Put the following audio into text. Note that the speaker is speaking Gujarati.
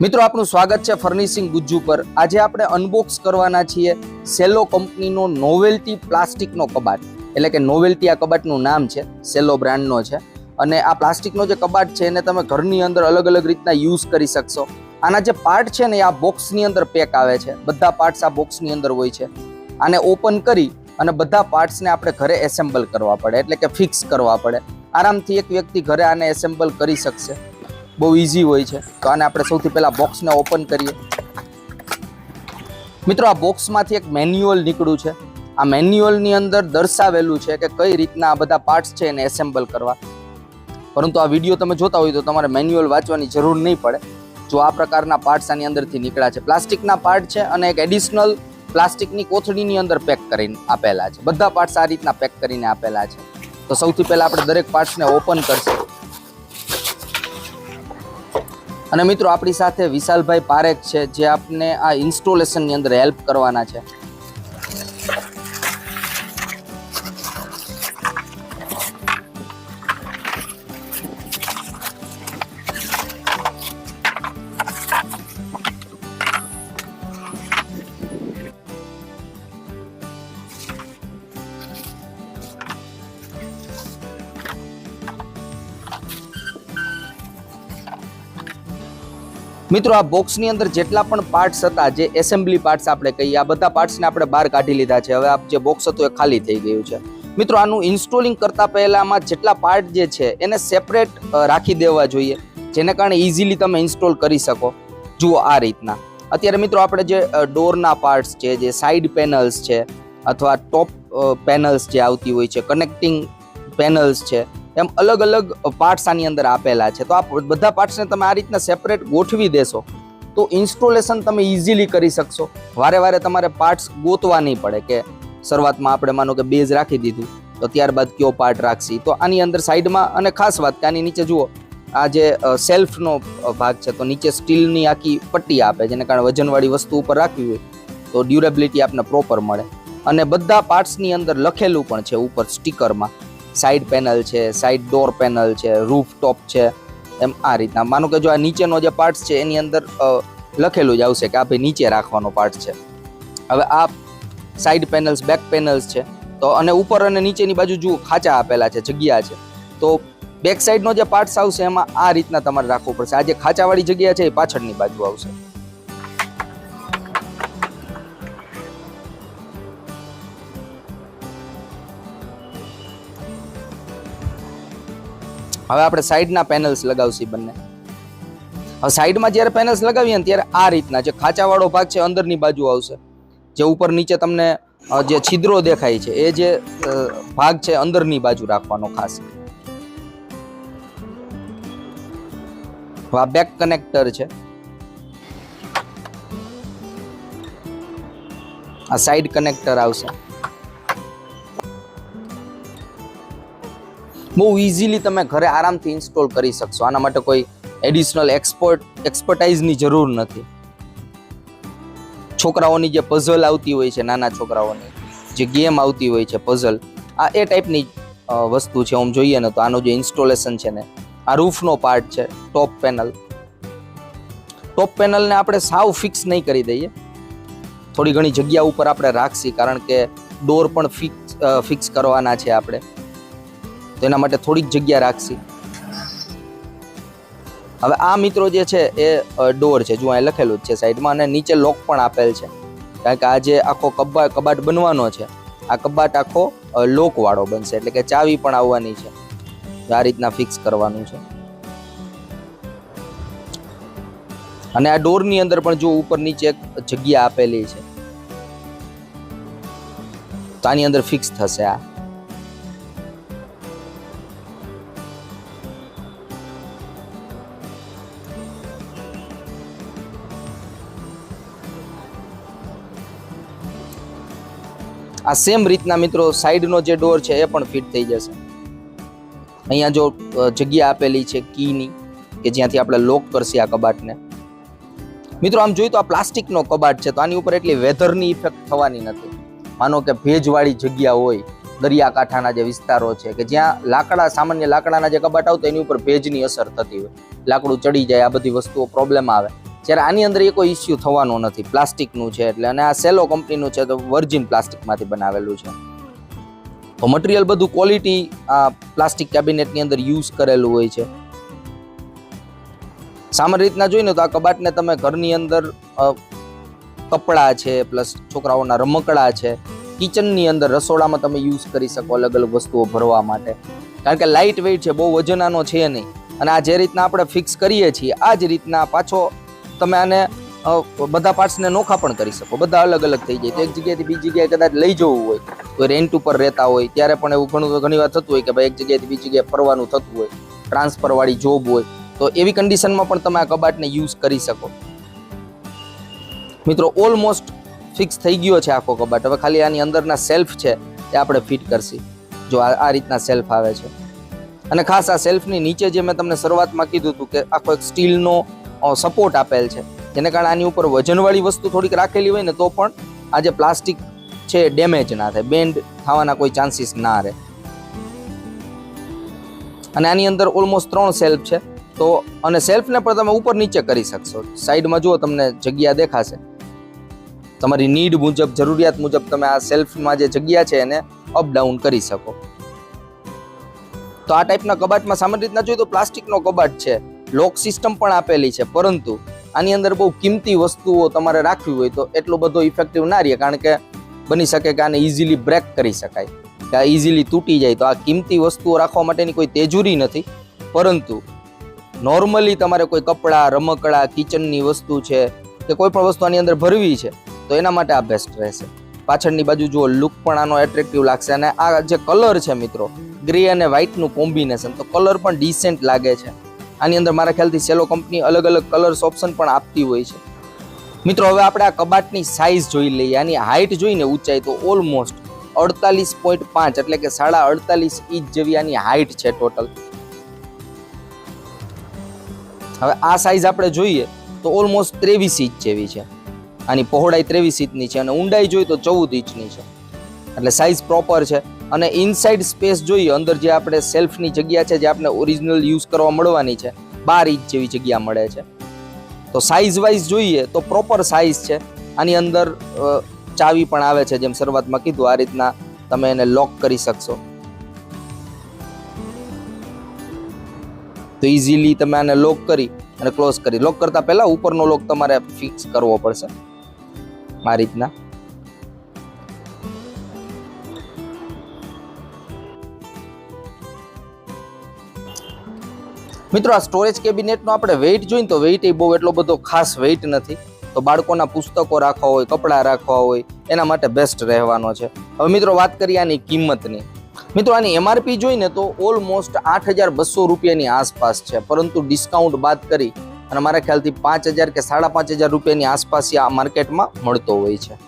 મિત્રો આપનું સ્વાગત છે ફર્નિશિંગ ગુજ્જુ પર। આજે આપણે અનબોક્સ કરવાના છીએ સેલો કંપનીનો નોવેલ્ટી પ્લાસ્ટિકનો કબાટ। એટલે કે નોવેલ્ટી આ કબાટનું નામ છે, સેલો બ્રાન્ડનો છે। અને આ પ્લાસ્ટિકનો જે કબાટ છે એને તમે ઘરની અંદર અલગ અલગ રીતના યુઝ કરી શકશો। આના જે પાર્ટ છે ને આ બોક્સની અંદર પેક આવે છે, બધા પાર્ટ્સ આ બોક્સની અંદર હોય છે। આને ઓપન કરી અને બધા પાર્ટ્સને આપણે ઘરે એસેમ્બલ કરવા પડે, એટલે કે ફિક્સ કરવા પડે। આરામથી એક વ્યક્તિ ઘરે આને એસેમ્બલ કરી શકશે, બહુ ઈઝી હોય છે। તો આને આપણે સૌથી પહેલા બોક્સને ઓપન કરીએ। મિત્રો આ બોક્સમાંથી એક મેન્યુઅલ નીકળ્યું છે। આ મેન્યુઅલની અંદર દર્શાવેલું છે કે કઈ રીતના આ બધા પાર્ટ્સ છે એને એસેમ્બલ કરવા। પરંતુ આ વિડીયો તમે જોતા હોય તો તમારે મેન્યુઅલ વાંચવાની જરૂર નહીં પડે। જો આ પ્રકારના પાર્ટ્સ આની અંદરથી નીકળ્યા છે, પ્લાસ્ટિકના પાર્ટ છે અને એક એડિશનલ પ્લાસ્ટિકની કોથળીની અંદર પેક કરીને આપેલા છે। બધા પાર્ટ્સ આ રીતના પેક કરીને આપેલા છે। તો સૌથી પહેલા આપણે દરેક પાર્ટ્સને ઓપન કરશું। અને મિત્રો આપણી સાથે વિશાલભાઈ પારેખ છે, જે આપને આ ઇન્સ્ટોલેશનની અંદર હેલ્પ કરવાના છે। મિત્રો આ બોક્સની અંદર જેટલા પણ પાર્ટ્સ હતા, જે એસેમ્બલી પાર્ટ્સ આપણે કહીએ, આ બધા પાર્ટ્સને આપણે બહાર કાઢી લીધા છે। હવે આ જે બોક્સ હતું એ ખાલી થઈ ગયું છે। મિત્રો આનું ઇન્સ્ટોલિંગ કરતા પહેલા આમાં જેટલા પાર્ટ જે છે એને સેપરેટ રાખી દેવા જોઈએ, જેને કારણે ઇઝીલી તમે ઇન્સ્ટોલ કરી શકો। જુઓ આ રીતના। અત્યારે મિત્રો આપણે જે ડોરના પાર્ટ્સ છે, જે સાઈડ પેનલ્સ છે અથવા ટોપ પેનલ્સ જે આવતી હોય છે, કનેક્ટિંગ પેનલ્સ છે, એમ અલગ અલગ પાર્ટ્સ આની અંદર આપેલા છે। તો આ બધા પાર્ટ્સને તમે આ રીતના સેપરેટ ગોઠવી દેશો તો ઇન્સ્ટોલેશન તમે ઇઝીલી કરી શકશો। વારે વારે તમારે પાર્ટ્સ ગોતવા નહીં પડે કે શરૂઆતમાં આપણે માનો કે બેઝ રાખી દીધું તો ત્યારબાદ કયો પાર્ટ રાખશી। તો આની અંદર સાઈડમાં, અને ખાસ વાત કે આની નીચે જુઓ આ જે સેલ્ફનો ભાગ છે, તો નીચે સ્ટીલની આખી પટ્ટી આપે, જેને કારણે વજનવાળી વસ્તુ ઉપર રાખવી હોય તો ડ્યુરેબિલિટી આપને પ્રોપર મળે। અને બધા પાર્ટ્સની અંદર લખેલું પણ છે ઉપર સ્ટીકરમાં, સાઈડ પેનલ છે, સાઈડ ડોર પેનલ છે, રૂફ ટોપ છે, એમ આ રીતના। માનો કે જો આ નીચેનો જે પાર્ટ છે એની અંદર લખેલું જ આવશે કે આ ભાઈ નીચે રાખવાનો પાર્ટ છે। હવે આ સાઈડ પેનલ્સ, બેક પેનલ્સ છે, તો અને ઉપર અને નીચેની બાજુ જુઓ ખાંચા આપેલા છે, જગ્યા છે। તો બેક સાઈડનો જે પાર્ટ્સ આવશે એમાં આ રીતના તમારે રાખવું પડશે। આ જે ખાંચાવાળી જગ્યા છે એ પાછળની બાજુ આવશે। હવે આપણે સાઈડના પેનલ્સ લગાવશું બંને। હવે સાઈડમાં જ્યારે પેનલ્સ લગાવીએ ને ત્યારે આ રીતના જે ખાંચાવાળો ભાગ છે અંદરની બાજુ આવશે, જે ઉપર નીચે તમને જે છિદ્રો દેખાય છે એ જે ભાગ છે અંદરની બાજુ રાખવાનો ખાસ। આ બેક કનેક્ટર છે, આ સાઈડ કનેક્ટર આવશે। બહુ ઇઝીલી તમે ઘરે આરામથી ઇન્સ્ટોલ કરી શકશો। આના માટે કોઈ એડિશનલ એક્સપર્ટાઇઝની જરૂર નથી। છોકરાઓની જે પઝલ આવતી હોય છે, નાના છોકરાઓની જે ગેમ આવતી હોય છે પઝલ, આ એ ટાઈપની વસ્તુ છે। આમ જોઈએ ને તો આનું જે ઇન્સ્ટોલેશન છે ને, આ રૂફનો પાર્ટ છે, ટોપ પેનલ। ટોપ પેનલને આપણે સાવ ફિક્સ નહીં કરી દઈએ, થોડી ઘણી જગ્યા ઉપર આપણે રાખશી, કારણ કે ડોર પણ ફિક્સ કરવાના છે આપણે, તો એના માટે થોડીક જગ્યા રાખશી। હવે આ મિત્રો જે છે એ ડોર છે, જો અહીં લખેલું જ છે સાઈડમાં, અને નીચે લોક પણ આપેલ છે, કારણ કે આ જે આખો કબાટ બનવાનો છે, આ કબાટ આખો લોક વાળો બનશે, એટલે કે ચાવી પણ આવવાની છે। આ રીતના ફિક્સ કરવાનું છે। અને આ ડોરની અંદર પણ જો ઉપર નીચે એક જગ્યા આપેલી છે, તો આની અંદર ફિક્સ થશે। આ સેમ રીતના મિત્રો સાઈડનો જે ડોર છે એ પણ ફિટ થઈ જશે। અહીંયા જો જગ્યા આપેલી છે કીની, કે જ્યાંથી આપણે લોક કરશે આ કબાટને। મિત્રો આમ જોઈએ તો આ પ્લાસ્ટિકનો કબાટ છે, તો આની ઉપર એટલી વેધરની ઇફેક્ટ થવાની નથી। માનો કે ભેજવાળી જગ્યા હોય, દરિયાકાંઠાના જે વિસ્તારો છે કે જ્યાં લાકડા, સામાન્ય લાકડાના જે કબાટ આવતા એની ઉપર ભેજની અસર થતી હોય, લાકડું ચડી જાય, આ બધી વસ્તુઓ પ્રોબ્લેમ આવે, જ્યારે આની અંદર એ કોઈ ઇસ્યુ થવાનો નથી, પ્લાસ્ટિકનું છે એટલે. અને આ સેલો કંપનીનું છે તો વર્જિન પ્લાસ્ટિકમાંથી બનાવેલું છે. તો મટીરિયલ બધું ક્વોલિટી આ પ્લાસ્ટિક કેબિનેટની અંદર યુઝ કરેલું હોય છે. સામાન્ય રીતના જોઈને તો આ કબાટને તમે ઘરની અંદર કપડાં છે, પ્લસ છોકરાઓના રમકડા છે, કિચનની અંદર રસોડામાં તમે યુઝ કરી શકો અલગ અલગ વસ્તુઓ ભરવા માટે. કારણ કે લાઇટ વેઇટ છે, બહુ વજનાનો છે નહીં. અને આ જે રીતના આપણે ફિક્સ કરીએ છીએ આ જ રીતના પાછો તમે આને બધા પાર્ટ્સને નોખા પણ કરી શકો, બધા અલગ અલગ થઈ જાય. તો એક જગ્યાએથી બીજી જગ્યાએ કદાચ લઈ જવું હોય, તો રેન્ટ ઉપર રહેતા હોય ત્યારે પણ એવું ઘણી વાર થતું હોય કે ભાઈ એક જગ્યાએથી બીજી જગ્યાએ ફરવાનું થતું હોય, ટ્રાન્સફર વાળી જોબ હોય, તો એવી કન્ડિશનમાં પણ તમે આ કબાટને યુઝ કરી શકો. મિત્રો ઓલમોસ્ટ ફિક્સ થઈ ગયો છે આખો કબાટ. હવે ખાલી આની અંદરના સેલ્ફ છે એ આપણે ફિટ કરશી. જો આ રીતના સેલ્ફ આવે છે. અને ખાસ આ સેલ્ફની નીચે જે મેં તમને શરૂઆતમાં કીધું હતું કે આખો એક સ્ટીલનો સપોર્ટ આપેલ છે, જેને કારણે આની ઉપર વજનવાળી વસ્તુ થોડીક રાખેલી હોય ને તો પણ આ જે પ્લાસ્ટિક છે ડેમેજ ના થાય, બેન્ડ થવાના કોઈ ચાન્સીસ ના રહે. અને આની અંદર ઓલમોસ્ટ 3 સેલ્ફ છે. તો અને સેલ્ફને પણ તમે ઉપર નીચે કરી શકશો. સાઈડમાં જુઓ તમને જગ્યા દેખાશે, તમારી નીડ મુજબ, જરૂરિયાત મુજબ તમે આ સેલ્ફમાં જે જગ્યા છે એને અપ ડાઉન કરી શકો. તો આ ટાઈપના કબાટમાં સામાન્ય રીતના જોઈએ તો પ્લાસ્ટિકનો કબાટ છે, લોક સિસ્ટમ પણ આપેલી છે, પરંતુ આની અંદર બહુ કિંમતી વસ્તુઓ તમારે રાખવી હોય તો એટલો બધો ઇફેક્ટિવ ના રહે. કારણ કે બની શકે કે આને ઇઝીલી બ્રેક કરી શકાય, કે આ ઇઝીલી તૂટી જાય. તો આ કિંમતી વસ્તુઓ રાખવા માટેની કોઈ તેજુરી નથી, પરંતુ નોર્મલી તમારે કોઈ કપડાં, રમકડા, કિચનની વસ્તુ છે કે કોઈ પણ વસ્તુ આની અંદર ભરવી છે તો એના માટે આ બેસ્ટ રહેશે. પાછળની બાજુ જુઓ, લુક પણ આનો એટ્રેક્ટિવ લાગશે. અને આ જે કલર છે મિત્રો, ગ્રે અને વ્હાઇટનું કોમ્બિનેશન, તો કલર પણ ડિસેન્ટ લાગે છે. આની અંદર મારા ખ્યાલથી સેલો કંપની અલગ અલગ કલર્સ ઓપ્શન પણ આપતી હોય છે. મિત્રો હવે આપણે આ કબાટની સાઇઝ જોઈ લઈએ. આની હાઇટ જોઈને ઊંચાઈ તો ઓલમોસ્ટ 48.5 એટલે કે 48.5 ઇંચ જેવી આની હાઇટ છે ટોટલ. હવે આ સાઇઝ આપણે જોઈએ તો ઓલમોસ્ટ 23 ઇંચ જેવી છે. આની પહોળાઈ 23 ઇંચની છે અને ઊંડાઈ જોઈએ તો 14 ઇંચની છે. એટલે સાઇઝ પ્રોપર છે. અને ઇનસાઇડ સ્પેસ જોઈએ, અંદર જે આપણે સેલ્ફની જગ્યા છે જે આપણે ઓરિજિનલ યુઝ કરવા મળવાની છે, 12 ઇંચ જેવી જગ્યા મળે છે. તો સાઇઝ વાઇઝ જોઈએ તો પ્રોપર સાઇઝ છે. આની અંદર ચાવી પણ આવે છે, જેમ શરૂઆતમાં કીધું આ રીતના તમે એને લોક કરી શકશો. તો ઇઝીલી તમે આને લોક કરી અને ક્લોઝ કરી. લોક કરતા પહેલા ઉપરનો લોક તમારે ફિક્સ કરવો પડશે આ રીતના. મિત્રો આ સ્ટોરેજ કેબિનેટનો આપણે વેઇટ જોઈએ તો વેઇટ એ બહુ એટલો બધો ખાસ વેઇટ નથી. તો બાળકોના પુસ્તકો રાખવા હોય, કપડાં રાખવા હોય એના માટે બેસ્ટ રહેવાનો છે. હવે મિત્રો વાત કરીએ આની કિંમતની. મિત્રો આની MRP જોઈને તો ઓલમોસ્ટ 8,200 રૂપિયાની આસપાસ છે, પરંતુ ડિસ્કાઉન્ટ બાદ કરી અને મારા ખ્યાલથી 5,000 કે 5,500 રૂપિયાની આસપાસ આ માર્કેટમાં મળતો હોય છે.